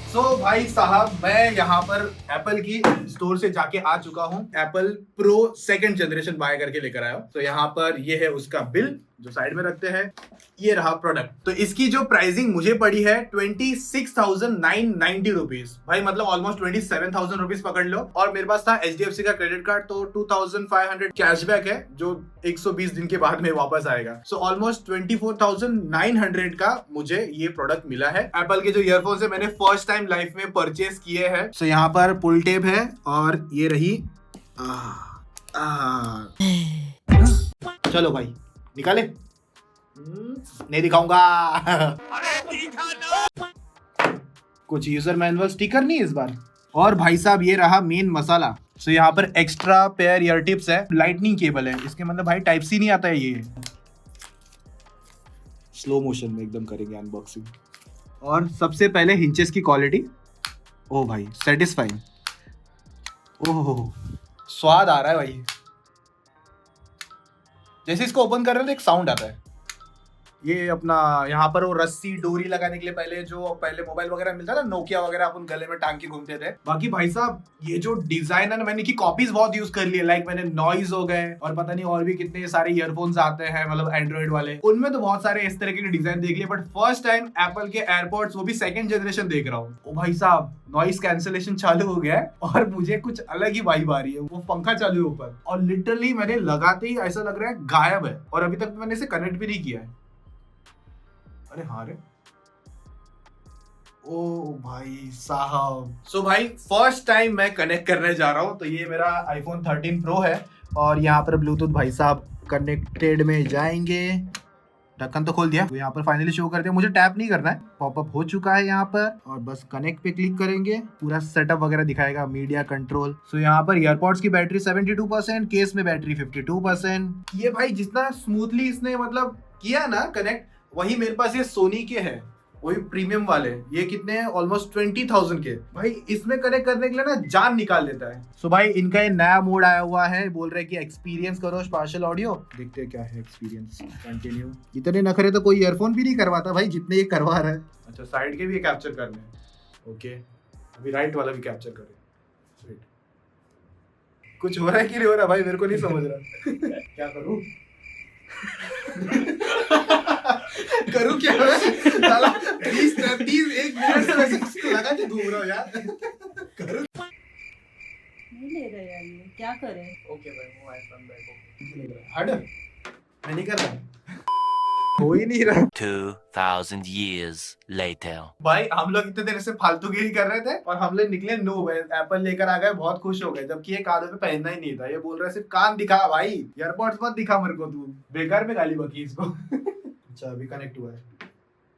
सो भाई साहब, मैं यहाँ पर एप्पल की स्टोर से जाके आ चुका हूँ। Apple pro 2nd generation by करके लेकर आया हूँ। तो यहाँ पर ये है उसका बिल जो साइड में रखते हैं। ये रहा प्रोडक्ट। तो इसकी जो प्राइसिंग मुझे पड़ी है 26,990 रुपीज। भाई मतलब ऑलमोस्ट 27,000 रुपीज पकड़ लो। और मेरे पास था HDFC का क्रेडिट कार्ड, तो 2,500 कैशबैक है जो 120 दिन के बाद में वापस आएगा। सो ऑलमोस्ट 24,900 का मुझे ये प्रोडक्ट मिला है। एप्पल के जो ईयरफोन्स है मैंने फर्स्ट टाइम लाइफ में परचेज किए हैं। सो यहाँ पर पुल टेप है और ये रही चलो भाई निकाले। नहीं दिखाऊंगा। कुछ यूजर मैनुअल स्टिकर नहीं इस बार। और भाई साहब ये रहा मेन मसाला। सो यहाँ पर एक्स्ट्रा पेयर ईयर टिप्स है, लाइटनिंग केबल है इसके, मतलब भाई टाइप सी नहीं आता है ये। स्लो मोशन में एकदम करेंगे अनबॉक्सिंग। और सबसे पहले हिंचेस की क्वालिटी, ओ भाई सेटिस्फाइंग। ओह स्वाद आ रहा है भाई। जैसे इसको ओपन कर रहे हो तो एक साउंड आता है। ये अपना यहाँ पर वो रस्सी डोरी लगाने के लिए पहले मोबाइल वगैरह मिलता था, नोकिया वगैरह, अपन गले में टांग के घूमते थे। बाकी भाई साहब ये जो डिजाइन है ना, मैंने की कॉपीज बहुत यूज कर ली है। लाइक मैंने नॉइज हो गए और पता नहीं और भी कितने सारे ईयरफोन्स आते हैं, मतलब एंड्रॉइड वाले, उनमें तो बहुत सारे इस तरह के डिजाइन देख लिए। बट फर्स्ट टाइम एप्पल के एयरपोर्ट्स, वो भी 2nd जनरेशन देख रहा हूँ। ओ भाई साहब नॉइस कैंसिलेशन चालू हो गया है और मुझे कुछ अलग ही वाइब आ रही है। वो पंखा चालू है ऊपर और लिटरली मैंने लगाते ही ऐसा लग रहा है गायब है। और अभी तक मैंने इसे कनेक्ट भी नहीं किया है। अरे हाँ रे, ओ भाई साहब। सो भाई फर्स्ट टाइम मैं कनेक्ट करने जा रहा हूँ। तो ये मेरा iPhone 13 Pro है और यहाँ पर ब्लूटूथ भाई साहब कनेक्टेड में जाएंगे। ढक्कन तो खोल दिया। तो यहाँ पर फाइनली शो करते हैं, मुझे टैप नहीं करना है, पॉपअप हो चुका है यहाँ पर। और बस कनेक्ट पे क्लिक करेंगे, पूरा सेटअप वगैरह दिखाएगा, मीडिया कंट्रोल। सो यहाँ पर ईयरपॉड्स की बैटरी 72%, केस में बैटरी 52%। ये भाई जितना स्मूथली इसने मतलब किया ना कनेक्ट, वही मेरे पास ये सोनी के हैं, वही प्रीमियम वाले। ये कितने हैं? ऑलमोस्ट 20,000 के। भाई इसमें कनेक्ट करने के लिए ना जान निकाल लेता है। सो भाई इनका ये नया मोड आया हुआ है, बोल रहे हैं कि एक्सपीरियंस करो स्पार्शल ऑडियो। देखते हैं क्या है एक्सपीरियंस। कंटिन्यू। इतने नखरे तो कोई ईयरफोन भी नहीं करवाता भाई जितने ये करवा रहा है। अच्छा साइड के भी कैप्चर करने हैं। ओके अभी राइट वाला भी कैप्चर करें। कुछ हो रहा है कि नहीं हो रहा भाई, मेरे को नहीं समझ रहा। क्या करूं? करूं क्या मैं? साला 30 1 मिनट से वैसे लगा के घूम रहा हूं यार। करूं नहीं ले रहे यार, ये क्या करें? ओके भाई वो आईफोन बैक हट, मैं नहीं कर रहा, हो ही नहीं रहा। 2000 years later. भाई हम लोग इतने देर से फालतूगिरी कर रहे थे और हम लोग निकले नूब। एप्पल लेकर आ गए, बहुत खुश हो गए, जबकि ये कानों पे पहनना ही नहीं था। ये बोल रहा है सिर्फ कान दिखा भाई, ईयरबड्स मत दिखा मेरे को, तू बेकार में गाली बकी इसको। अच्छा अभी कनेक्ट हुआ है,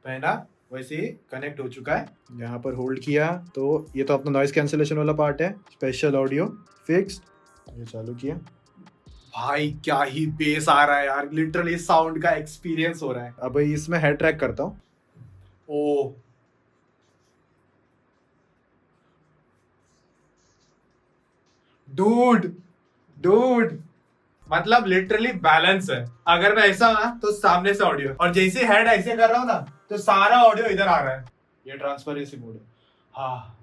पहना वैसे ही कनेक्ट हो चुका है। यहाँ पर होल्ड किया तो ये तो अपना नॉइस कैंसिलेशन वाला पार्ट है, स्पेशल ऑडियो फिक्स्ड। ये चालू किया, भाई क्या ही बेस आ रहा है यार, लिटरली साउंड का एक्सपीरियंस हो रहा है। अब इसमें हेड ट्रैक करता हूँ। ओ डूड मतलब लिटरली बैलेंस है। अगर मैं ऐसा ना तो सामने से ऑडियो, और जैसे हेड ऐसे कर रहा हूँ ना तो सारा ऑडियो इधर आ रहा है। ये ट्रांसपेरेंसी मोड है। हाँ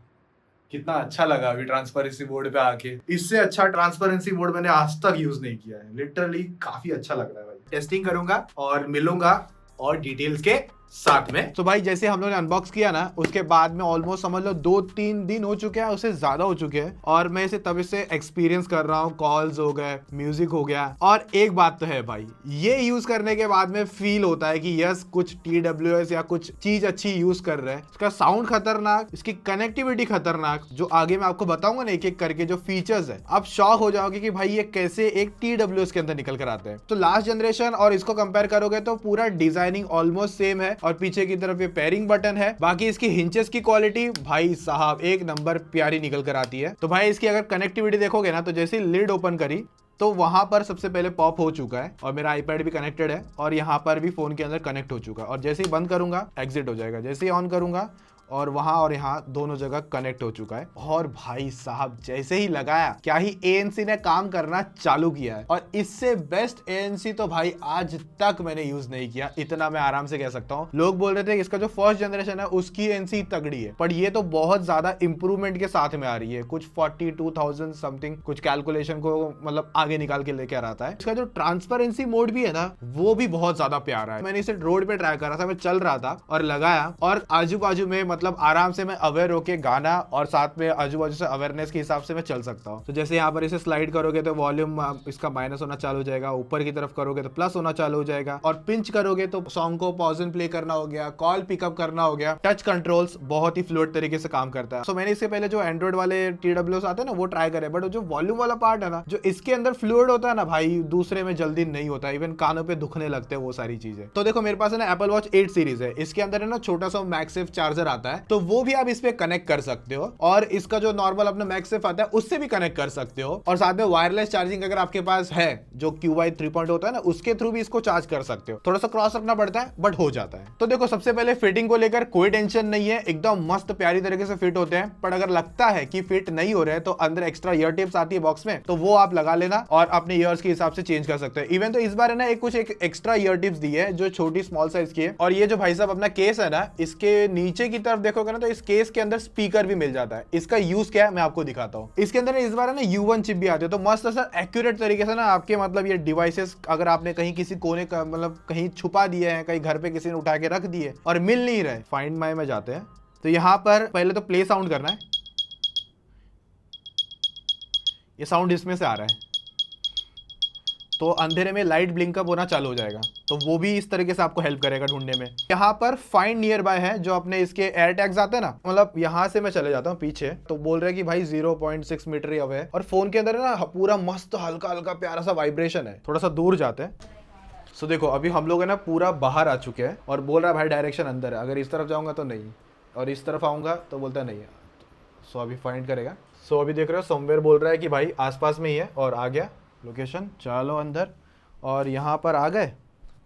कितना अच्छा लगा अभी ट्रांसपेरेंसी मोड पे आके। इससे अच्छा ट्रांसपेरेंसी मोड मैंने आज तक यूज नहीं किया है। लिटरली काफी अच्छा लग रहा है भाई। टेस्टिंग करूंगा और मिलूंगा और डिटेल्स के साथ में। तो भाई जैसे हम लोग ने अनबॉक्स किया ना, उसके बाद में ऑलमोस्ट समझ लो 2-3 दिन हो चुके हैं, उससे ज्यादा हो चुके हैं। और मैं इसे तब से एक्सपीरियंस कर रहा हूँ, कॉल्स हो गए, म्यूजिक हो गया। और एक बात तो है भाई, ये यूज करने के बाद में फील होता है कि यस कुछ TWS या कुछ चीज अच्छी यूज कर रहे हैं। इसका साउंड खतरनाक, इसकी कनेक्टिविटी खतरनाक, जो आगे मैं आपको बताऊंगा ना एक एक करके जो फीचर्स है, आप शॉक हो जाओगे कि भाई ये कैसे एक TWS के अंदर निकल कर आते हैं। तो लास्ट जनरेशन और इसको कंपेयर करोगे तो पूरा डिजाइनिंग ऑलमोस्ट सेम है और पीछे की तरफ ये पेयरिंग बटन है। बाकी इसकी हिंचेस की क्वालिटी भाई साहब एक नंबर प्यारी निकल कर आती है। तो भाई इसकी अगर कनेक्टिविटी देखोगे ना, तो जैसे लिड ओपन करी तो वहां पर सबसे पहले पॉप हो चुका है और मेरा आईपैड भी कनेक्टेड है और यहाँ पर भी फोन के अंदर कनेक्ट हो चुका है। और जैसे ही बंद करूंगा एग्जिट हो जाएगा, जैसे ही ऑन करूंगा और वहां और यहाँ दोनों जगह कनेक्ट हो चुका है। और भाई साहब जैसे ही लगाया क्या ही ANC ने काम करना चालू किया है। और इससे बेस्ट ANC तो भाई आज तक मैंने यूज नहीं किया, इतना मैं आराम से कह सकता हूँ। लोग बोल रहे थे कि इसका जो फर्स्ट जनरेशन है उसकी ANC तगड़ी है, पर ये तो बहुत ज्यादा इंप्रूवमेंट के साथ में आ रही है। कुछ 42,000 समथिंग कुछ कैलकुलेशन को मतलब आगे निकाल के लेके आता है। इसका जो ट्रांसपेरेंसी मोड भी है ना वो भी बहुत ज्यादा प्यारा है। मैंने इसे रोड पे ट्राई कर रहा था, मैं चल रहा था और लगाया और आजू बाजू में मतलब आराम से मैं अवेयर होके गाना और साथ में आजू बाजू से अवेयरनेस के हिसाब से मैं चल सकता हूँ। तो जैसे यहाँ पर इसे स्लाइड करोगे तो वॉल्यूम इसका माइनस होना चालू हो जाएगा, ऊपर की तरफ करोगे तो प्लस होना चालू हो जाएगा, और पिंच करोगे तो सॉन्ग को पॉज एंड प्ले करना हो गया, कॉल पिकअप करना हो गया। टच कंट्रोल्स बहुत ही फ्लूइड तरीके से काम करता है। तो मैंने इससे पहले जो एंड्रॉइड वाले TWS आते हैं ना वो ट्राई करे, बट जो वॉल्यूम वाला पार्ट है ना जो इसके अंदर फ्लूइड होता है ना भाई दूसरे में जल्दी नहीं होता, इवन कानों पे दुखने लगते हैं वो सारी चीजें। तो देखो मेरे पास है ना Apple Watch 8 सीरीज है, इसके अंदर है ना छोटा सा मैगसेफ चार्जर आता है, तो वो भी आप इस पे कनेक्ट कर सकते हो, और इसका जो नॉर्मल अपना मैगसेफ आता है उससे भी कनेक्ट कर सकते हो, और साथ में वायरलेस चार्जिंग अगर आपके पास है जो QI 3.0 होता है ना उसके थ्रू भी इसको चार्ज कर सकते हो। थोड़ा सा क्रॉस रखना पड़ता है बट हो जाता है। तो देखो सबसे पहले फिटिंग को लेकर कोई टेंशन नहीं है, एकदम मस्त प्यारी तरीके से फिट होते हैं। पर अगर लगता है कि फिट नहीं हो रहे हैं तो अंदर एक्स्ट्रा ईयर टिप्स आती है बॉक्स में, तो वो आप लगा लेना और अपने ईयर्स के हिसाब से चेंज कर सकते हैं। इवन तो इस बार है ना एक एक्स्ट्रा ईयर टिप्स दी है जो छोटी स्मॉल साइज की है। और ये जो भाई साहब अपना केस है ना इसके नीचे की तरफ देखोगे ना तो इस केस के अंदर स्पीकर भी मिल जाता है। इसका यूज क्या है मैं आपको दिखाता हूँ। इसके अंदर इस बार है ना U1 चिप भी आती है, तो मस्त सर एक्यूरेट तरीके से ना आपके मतलब ये डिवाइसेस अगर आपने कहीं किसी कोने का मतलब कहीं छुपा दिए हैं, कहीं घर पे किसी ने उठा के रख दिए और मिल नहीं रहे, फाइंड माई में जाते हैं तो यहाँ पर पहले तो प्ले साउंड करना है। ये साउंड इसमें से आ रहा है तो अंधेरे में लाइट ब्लिंक अप होना चालू हो जाएगा, तो वो भी इस तरीके से आपको हेल्प करेगा ढूंढने में। यहाँ पर फाइंड नियर बाय है जो अपने इसके एयर टैग्स आते हैं ना, मतलब यहाँ से मैं चले जाता हूँ पीछे तो बोल रहे हैं कि भाई 0.6 मीटर ही अवे है, और फोन के अंदर ना पूरा मस्त हल्का हल्का प्यारा सा वाइब्रेशन है। थोड़ा सा दूर जाते हैं। सो देखो अभी हम लोग है ना पूरा बाहर आ चुके हैं और बोल रहा है भाई डायरेक्शन अंदर है, अगर इस तरफ जाऊंगा तो नहीं और इस तरफ आऊंगा तो बोलता नहीं है। सो अभी फाइंड करेगा। सो अभी देख रहे हो समवेयर बोल रहा है कि भाई आसपास में ही है, और आ गया लोकेशन। चलो अंदर, और यहाँ पर आ गए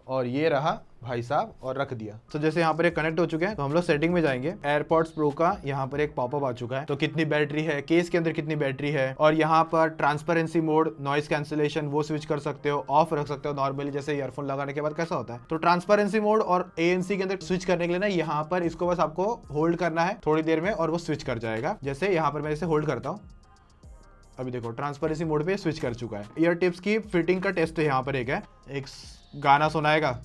और ये रहा भाई साहब और रख दिया। तो जैसे यहाँ पर एक कनेक्ट हो चुके हैं तो हम लोग सेटिंग में जाएंगे। एयरपॉड्स प्रो का यहाँ पर एक पॉपअप आ चुका है, तो कितनी बैटरी है, केस के अंदर कितनी बैटरी है, और यहाँ पर ट्रांसपेरेंसी मोड, नॉइस कैंसिलेशन वो स्विच कर सकते हो, ऑफ रख सकते हो नॉर्मली जैसे ईयरफोन लगाने के बाद कैसा होता है। तो ट्रांसपेरेंसी मोड और ANC के अंदर स्विच करने के लिए ना यहाँ पर इसको बस आपको होल्ड करना है थोड़ी देर में और वो स्विच कर जाएगा। जैसे यहाँ पर मैं इसे होल्ड करता हूँ, अभी देखो ट्रांसपेरेंसी मोड पे स्विच कर चुका है। ईयर टिप्स की फिटिंग का टेस्ट है, यहाँ पर एक गाना सुनाएगा।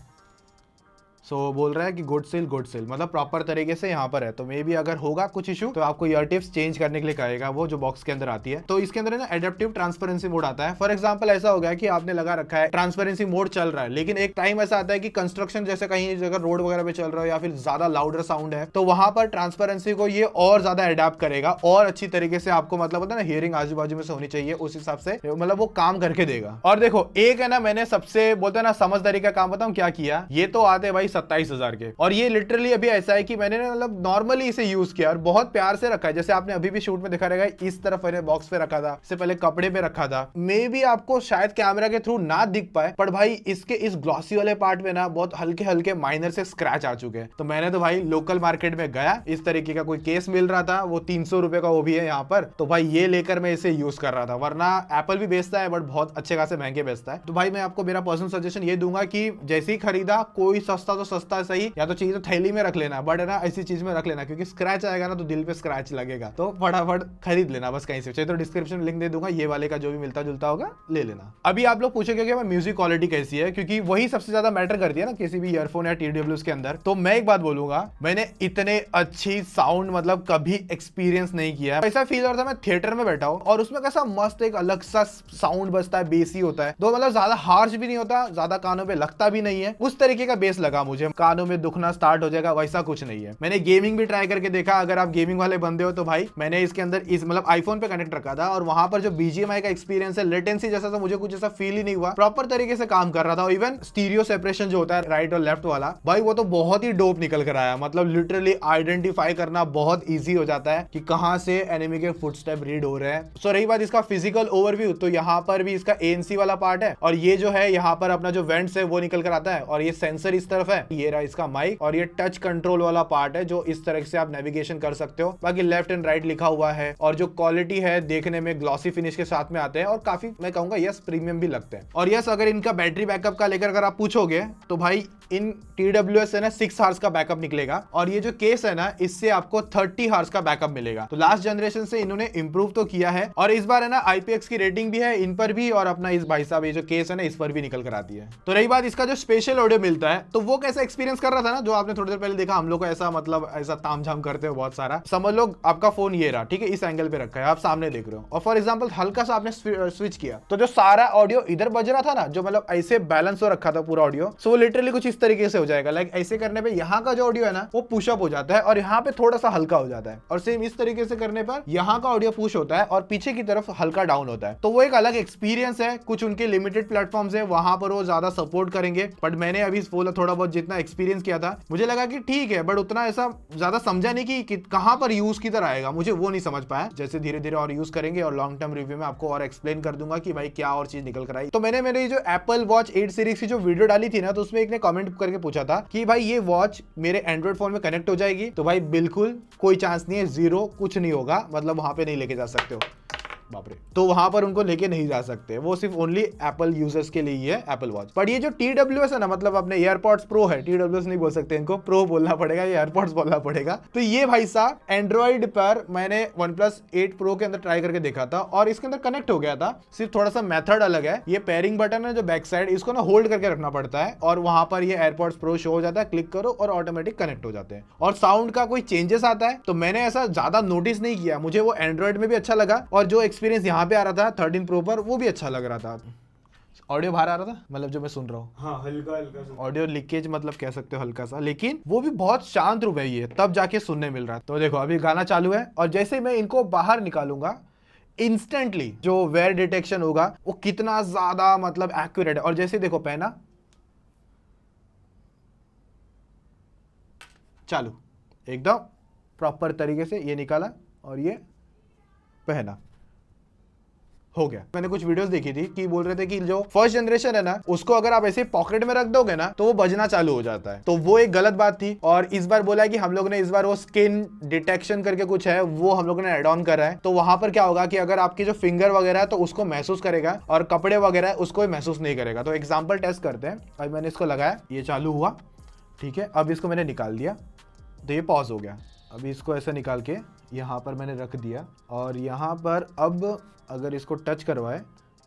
सो बोल रहा है कि गुड सेल मतलब प्रॉपर तरीके से यहाँ पर है, तो मे बी अगर होगा कुछ इशू तो आपको ईयर टिप्स चेंज करने के लिए कहेगा वो जो बॉक्स के अंदर आती है। तो इसके अंदर ना एडेप्टिव ट्रांसपेरेंसी मोड आता है। फॉर एग्जांपल ऐसा हो गया कि आपने लगा रखा है ट्रांसपेरेंसी मोड चल रहा है, लेकिन एक टाइम ऐसा आता है कि कंस्ट्रक्शन जैसे कहीं जगह रोड वगैरह पे चल रहा है या फिर ज्यादा लाउडर साउंड है, तो वहां पर ट्रांसपेरेंसी को ये और ज्यादा अडेप्ट करेगा और अच्छी तरीके से आपको मतलब होता है ना हियरिंग आजू बाजू में से होनी चाहिए, उस हिसाब से मतलब वो काम करके देगा। और देखो एक है ना मैंने सबसे बोलते हैं ना समझदारी का काम बताऊं क्या किया, ये तो आते भाई 27,000 के, और ये लिटरली अभी ऐसा है कि मैंने ना मतलब नॉर्मली इसे यूज किया और बहुत प्यार से रखा है। जैसे आपने अभी भी शूट में दिखा रहेगा इस तरफ मैंने बॉक्स पे रखा था, इससे पहले कपड़े पे रखा था। मे भी आपको शायद कैमरा के थ्रू ना दिख पाए, पर भाई इसके इस ग्लॉसी वाले पार्ट में ना बहुत हल्के हल्के माइनर से स्क्रैच आ चुके हैं। तो मैंने तो भाई लोकल मार्केट में गया, इस तरीके का कोई केस मिल रहा था, वो 300 रुपए का वो भी है यहाँ पर, तो भाई ये लेकर मैं इसे यूज कर रहा था। वरना एप्पल भी बेचता है बट बहुत अच्छे खासे महंगे बेचता है। तो भाई मैं आपको मेरा पर्सनल सजेशन ये दूंगा कि जैसे ही खरीदा कोई सस्ता तो सस्ता सही, या तो चाहिए तो थैली में रख लेना, बट है ना ऐसी चीज में रख लेना क्योंकि स्क्रैच आएगा ना तो दिल पे स्क्रैच लगेगा, तो फटाफट खरीद लेना बस कहीं से। चाहिए तो डिस्क्रिप्शन लिंक दे दूंगा, ये वाले का जो भी मिलता जुलता होगा ले लेना। अभी आप लोग पूछेंगे कि म्यूजिक क्वालिटी कैसी है, क्योंकि वही सबसे ज्यादा मैटर करती है ना किसी भी ईयरफोन या TWS के अंदर। तो मैं एक बात बोलूंगा, मैंने इतने अच्छी साउंड मतलब कभी एक्सपीरियंस नहीं किया। ऐसा फील हो रहा था मैं थिएटर में बैठा हूं और उसमें कैसा मस्त एक अलग सा साउंड बजता है, बेसी होता है, तो मतलब ज्यादा हार्श भी नहीं होता, ज्यादा कानों पे लगता भी नहीं है, उस तरीके का बेस लगा मुझे। कानों में दुखना स्टार्ट हो जाएगा वैसा कुछ नहीं है। मैंने गेमिंग भी ट्राई करके देखा, अगर आप गेमिंग वाले बंदे हो तो भाई मैंने इसके अंदर इस मतलब आईफोन पे कनेक्ट रखा था और वहां पर जो BGMI का एक्सपीरियंस है, लेटेंसी जैसा तो मुझे कुछ ऐसा फील ही नहीं हुआ, प्रॉपर तरीके से काम कर रहा था। इवन स्टीरियो सेपरेशन जो होता है राइट और लेफ्ट वाला, भाई वो तो बहुत ही डोप निकल कर आया, मतलब लिटरली आइडेंटिफाई करना बहुत ईजी हो जाता है कि कहां से एनिमी के फुटस्टेप रीड हो रहे हैं। सो रही बात इसका फिजिकल ओवरव्यू, तो यहाँ पर भी इसका ANC वाला पार्ट है और ये जो है यहाँ पर अपना जो वेंट्स है वो निकल कर आता है और ये सेंसर इस तरफ है है। ये रहा इसका माइक और ये टच कंट्रोल वाला पार्ट है जो इस तरह से आप नेविगेशन कर सकते हो। बाकी लेफ्ट एंड राइट लिखा हुआ है और जो क्वालिटी है देखने में ग्लॉसी फिनिश के साथ में आते हैं और काफी मैं कहूंगा यस प्रीमियम भी लगते हैं। और यस अगर इनका बैटरी बैकअप का लेकर अगर आप पूछोगे तो भाई इन TWS से ना 6 आवर्स का बैकअप निकलेगा और ये जो केस है ना इससे आपको 30 आवर्स का बैकअप मिलेगा। तो लास्ट जनरेशन से इन्होंने इंप्रूव तो किया है और इस बार है ना IPX की रेटिंग भी है इन पर भी और अपना इस भाई साहब ये जो केस है ना इस पर भी निकल कर आती है। तो रही बात इसका जो स्पेशल ऑडियो मिलता है तो वो कैसा एक्सपीरियंस कर रहा था ना जो आपने थोड़ी देर पहले देखा हम लोग को ऐसा मतलब ऐसा तामझाम करते हो बहुत सारा। समझ लो आपका फोन ये रहा, ठीक है, इस एंगल पे रखा है, आप सामने देख रहे हो और फॉर एग्जाम्पल हल्का सा आपने स्विच किया तो जो सारा ऑडियो इधर बज रहा था ना जो मतलब ऐसे बैलेंस हो रखा था पूरा ऑडियो, सो वो लिटरली कुछ इस तरीके से हो जाएगा। लाइक ऐसे करने पे यहाँ का जो ऑडियो है ना वो पुश अप हो जाता है और यहाँ पे थोड़ा सा हल्का हो जाता है और सेम इस तरीके से करने पर यहाँ का ऑडियो पुश होता है और पीछे की तरफ हल्का डाउन होता है। तो वो एक अलग एक्सपीरियंस है। कुछ उनके लिमिटेड प्लेटफॉर्म्स है वहां पर वो ज्यादा सपोर्ट करेंगे बट मैंने अभी थोड़ा बहुत जितना एक्सपीरियंस किया था मुझे लगा कि ठीक है बट उतना ऐसा ज्यादा समझा नहीं कि कहां पर यूज किधर आएगा, मुझे वो नहीं समझ पाया। जैसे धीरे धीरे और यूज करेंगे और लॉन्ग टर्म रिव्यू में आपको और एक्सप्लेन कर दूंगा कि भाई क्या और चीज निकल कर आई। तो मैंने मेरी जो एप्पल वॉच 8 सीरीज की जो वीडियो डाली थी ना तो उसमें एक ने कमेंट करके पूछा था कि भाई ये वॉच मेरे एंड्रॉइड फोन में कनेक्ट हो जाएगी। तो भाई बिल्कुल कोई चांस नहीं है, जीरो, कुछ नहीं होगा, मतलब वहां पे नहीं लेके जा सकते हो। बाप रे, तो वहां पर उनको लेके नहीं जा सकते, वो सिर्फ ओनली एप्पल यूजर्स के लिए ही है एप्पल वॉच। पर ये जो TWS है ना मतलब अपने एयरपॉड्स प्रो है, TWS नहीं बोल सकते इनको, प्रो बोलना पड़ेगा, ये एयरपॉड्स बोलना पड़ेगा। तो ये भाई साहब एंड्रॉइड पर मैंने OnePlus 8 Pro के अंदर ट्राई करके देखा था और इसके अंदर कनेक्ट हो गया था। सिर्फ थोड़ा सा मेथड अलग है, ये पेयरिंग बटन है जो बैक साइड इसको ना होल्ड करके रखना पड़ता है और वहां पर ये एयरपॉड्स प्रो शो हो जाता है, क्लिक करो और ऑटोमेटिक कनेक्ट हो जाते हैं और साउंड का कोई चेंजेस आता है। तो मैंने ऐसा ज्यादा नोटिस नहीं किया, मुझे वो एंड्रॉइड में भी अच्छा लगा और जो एक्सपीरियंस यहाँ पे आ रहा था 13 Pro पर वो भी अच्छा लग रहा था। ऑडियो बाहर आ रहा था मतलब जो मैं सुन रहा हूँ, हाँ हल्का हल्का ऑडियो लीकेज मतलब कह सकते हो हल्का सा, लेकिन वो भी बहुत शांत रूप है ये, तब जाके सुनने मिल रहा है। तो देखो अभी गाना चालू है और जैसे मैं इनको बाहर निकालूंगा इंस्टेंटली जो वेयर डिटेक्शन होगा वो कितना ज्यादा मतलब एक्यूरेट है। और जैसे देखो पहना चालू एकदम प्रॉपर तरीके से ये निकाला और ये पहना, हो गया। मैंने कुछ वीडियोस देखी थी कि बोल रहे थे कि जो फर्स्ट जनरेशन है ना उसको अगर आप ऐसे पॉकेट में रख दोगे ना तो वो बजना चालू हो जाता है, तो वो एक गलत बात थी। और इस बार बोला है कि हम लोग ने इस बार वो स्किन डिटेक्शन करके कुछ है वो हम लोग ने एड ऑन करा है। तो वहां पर क्या होगा कि अगर आपकी जो फिंगर वगैरह है तो उसको महसूस करेगा और कपड़े वगैरह है उसको महसूस नहीं करेगा। तो एग्जाम्पल टेस्ट करते हैं। अभी मैंने इसको लगाया, ये चालू हुआ, ठीक है, अब इसको मैंने निकाल दिया तो ये पॉज हो गया। अभी इसको ऐसे निकाल के यहाँ पर मैंने रख दिया और यहाँ पर अब अगर इसको टच करवाए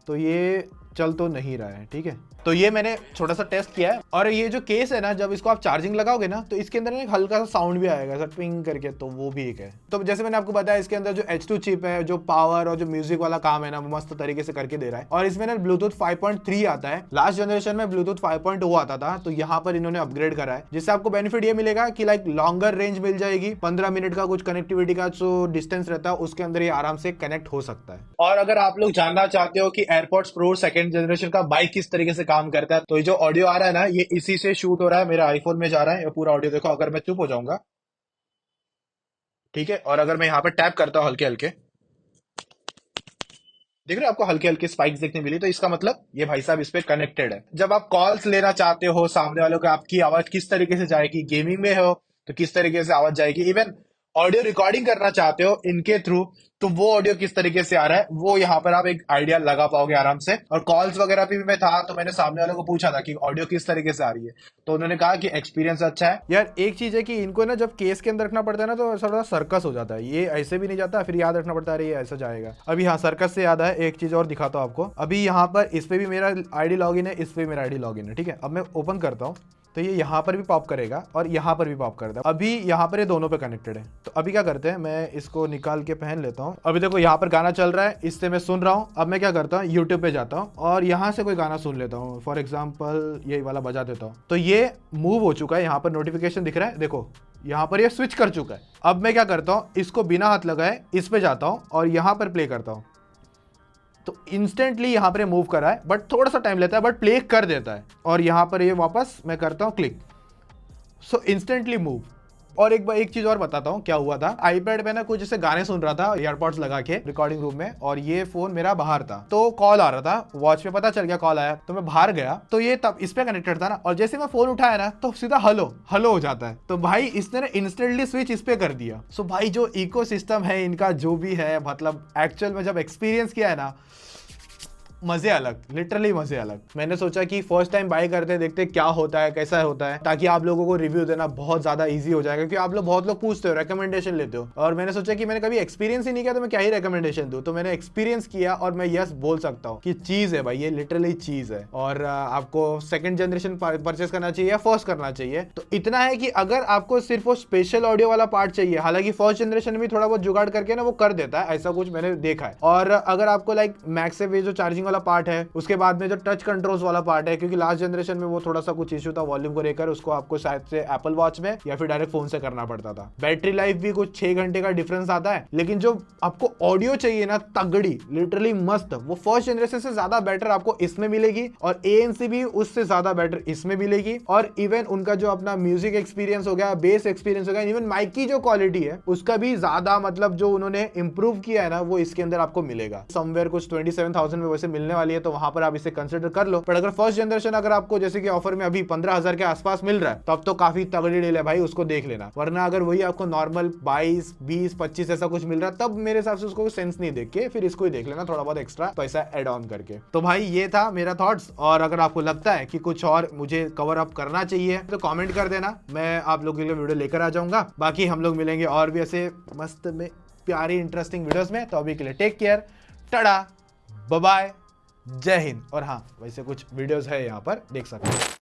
तो ये चल तो नहीं रहा है, ठीक है। तो ये मैंने छोटा सा टेस्ट किया है और ये जो केस है ना जब इसको आप चार्जिंग लगाओगे ना तो इसके अंदर एक हल्का सा साउंड भी आएगा ऐसा पिंग करके, तो वो भी एक है। तो जैसे मैंने आपको बताया इसके अंदर जो H2 चिप है जो पावर और जो म्यूजिक वाला काम है ना वो मस्त तरीके से करके दे रहा है। और इसमें ना ब्लूटूथ 5.3 आता है, लास्ट जनरेशन में ब्लूटूथ 5.0 आता था, तो यहाँ पर इन्होंने अपग्रेड करा है जिससे आपको बेनिफिट ये मिलेगा कि लाइक लॉन्गर रेंज मिल जाएगी, 15 मिनट का कुछ कनेक्टिविटी का जो डिस्टेंस रहता है उसके अंदर ये आराम से कनेक्ट हो सकता है। और अगर आप लोग जानना चाहते हो कि एयरपॉड्स प्रो सेकंड जनरेशन का बाइक किस तरीके से काम करता है, तो ये जो ऑडियो आ रहा है ना ये इसी से शूट हो रहा है, मेरे आईफोन में जा रहा है ये पूरा ऑडियो। देखो अगर मैं चुप हो जाऊंगा, ठीक है, और अगर मैं यहाँ पर टैप करता हूँ हल्के हल्के, देख रहे हो आपको हल्के हल्के स्पाइक्स देखने मिली, तो इसका मतलब ये भाई साहब इस पे कनेक्टेड है। जब आप कॉल्स लेना चाहते हो सामने वालों को, आपकी आवाज किस तरीके से जाएगी, गेमिंग में हो तो किस तरीके से आवाज जाएगी, इवन ऑडियो रिकॉर्डिंग करना चाहते हो इनके थ्रू तो वो ऑडियो किस तरीके से आ रहा है वो यहाँ पर आप एक आइडिया लगा पाओगे आराम से। और कॉल्स वगैरह भी मैं था तो मैंने सामने वालों को पूछा था कि ऑडियो किस तरीके से आ रही है, तो उन्होंने कहा कि एक्सपीरियंस अच्छा है। यार एक चीज है कि इनको ना जब केस के अंदर रखना पड़ता है ना तो थोड़ा सर्कस हो जाता है, ये ऐसे भी नहीं जाता, फिर याद रखना पड़ता है ये ऐसा जाएगा। अभी हाँ सर्कस से याद है, एक चीज और दिखाता हूँ आपको। अभी यहाँ पर इस पे भी मेरा आईडी लॉगिन है, इस पे मेरा आईडी लॉगिन है, ठीक है। अब मैं ओपन करता हूँ तो ये यहाँ पर भी पॉप करेगा और यहाँ पर भी पॉप करता है। अभी यहाँ पर ये दोनों पे कनेक्टेड है। तो अभी क्या करते हैं, मैं इसको निकाल के पहन लेता हूँ। अभी देखो यहाँ पर गाना चल रहा है, इससे मैं सुन रहा हूँ। अब मैं क्या करता हूँ, यूट्यूब पे जाता हूँ और यहाँ से कोई गाना सुन लेता हूँ, फॉर एग्जाम्पल यही वाला बजा देता हूँ। तो ये मूव हो चुका है, यहाँ पर नोटिफिकेशन दिख रहा है, देखो यहाँ पर ये स्विच कर चुका है। अब मैं क्या करता हूँ, इसको बिना हाथ लगाए इस पे जाता हूँ और यहाँ पर प्ले करता हूँ, तो इंस्टेंटली यहाँ पर मूव कर रहा है, बट थोड़ा सा टाइम लेता है, बट प्ले कर देता है। और यहाँ पर ये वापस मैं करता हूँ क्लिक, सो इंस्टेंटली मूव। और एक चीज और बताता हूँ क्या हुआ था। आईपैड पे ना कुछ जैसे गाने सुन रहा था एयरपॉड्स लगा के रिकॉर्डिंग रूम में, और ये फोन मेरा बाहर था, तो कॉल आ रहा था, वॉच पे पता चल गया कॉल आया, तो मैं बाहर गया, तो ये तब इस पे कनेक्टेड था ना, और जैसे मैं फोन उठाया ना तो सीधा हेलो हेलो हो जाता है। तो भाई इसने ना इंस्टेंटली स्विच इस पे कर दिया। सो भाई जो इकोसिस्टम है इनका जो भी है, मतलब एक्चुअल में जब एक्सपीरियंस किया है ना, मजे अलग, लिटरली मजे अलग। मैंने सोचा कि फर्स्ट टाइम बाय करते देखते क्या होता है कैसा होता है, ताकि आप लोगों को रिव्यू देना बहुत ज्यादा इजी हो जाएगा, क्योंकि आप लोग बहुत लोग पूछते हो, रेकमेंडेशन लेते हो, और मैंने सोचा कि मैंने कभी एक्सपीरियंस ही नहीं किया तो मैं क्या ही रेकमेंडेशन दूं। तो मैंने एक्सपीरियंस किया और मैं यस बोल सकता हूँ कि चीज है भाई, ये लिटरली चीज है। और आपको सेकंड जनरेशन परचेस करना चाहिए या फर्स्ट करना चाहिए, तो इतना है कि अगर आपको सिर्फ वो स्पेशल ऑडियो वाला पार्ट चाहिए, हालांकि फर्स्ट जनरेशन में थोड़ा बहुत जुगाड़ करके ना वो कर देता है, ऐसा कुछ मैंने देखा है। और अगर आपको लाइक मैक्सवेव जो चार्जिंग वाला पार्ट है, उसके बाद में जो टच कंट्रोल्स वाला पार्ट है, क्योंकि लास्ट जनरेशन में वो थोड़ा सा कुछ इश्यू था वॉल्यूम को लेकर, उसको आपको शायद से एप्पल वॉच में या फिर डायरेक्ट फोन से करना पड़ता था। बैटरी लाइफ भी कुछ 6 घंटे का डिफरेंस आता है, लेकिन जो आपको ऑडियो चाहिए ना तगड़ी, लिटरली मस्त, वो फर्स्ट जनरेशन से ज्यादा बेटर आपको इसमें मिलेगी, और ANC भी उससे ज्यादा बेटर इसमें मिलेगी। और इवन उनका जो अपना म्यूजिक एक्सपीरियंस हो गया, बेस एक्सपीरियंस हो गया, इवन माइक की जो क्वालिटी है उसका भी ज्यादा, मतलब जो उन्होंने इंप्रूव किया है ना, वो इसके अंदर आपको मिलेगा। समवेयर कुछ 27,000 में वैसे मिलने वाली है, तो वहां पर आप इसे कंसिडर कर लो। पर अगर फर्स्ट जनरेशन अगर आपको जैसे कि ऑफर में अभी 15,000 के आसपास मिल रहा है, तब तो काफी तगड़ी डील है भाई, उसको देख लेना। वरना अगर वही आपको नॉर्मल 22, 20, 25 ऐसा कुछ मिल रहा है, तब मेरे हिसाब से उसको सेंस नहीं देख के फिर इसको ही देख लेना, थोड़ा बहुत एक्स्ट्रा पैसा एड ऑन करके। तो भाई ये था मेरा थॉट्स, और अगर आपको लगता है कि कुछ और मुझे कवर अप करना चाहिए तो कमेंट कर देना, मैं आप लोगों के लिए वीडियो लेकर आ जाऊंगा। बाकी हम लोग मिलेंगे और भी ऐसे मस्त में प्यारी इंटरेस्टिंग वीडियोस में। तो अभी के लिए take care, tata, bye bye, जय हिंद। और हाँ, वैसे कुछ वीडियोस है यहाँ पर, देख सकते हैं।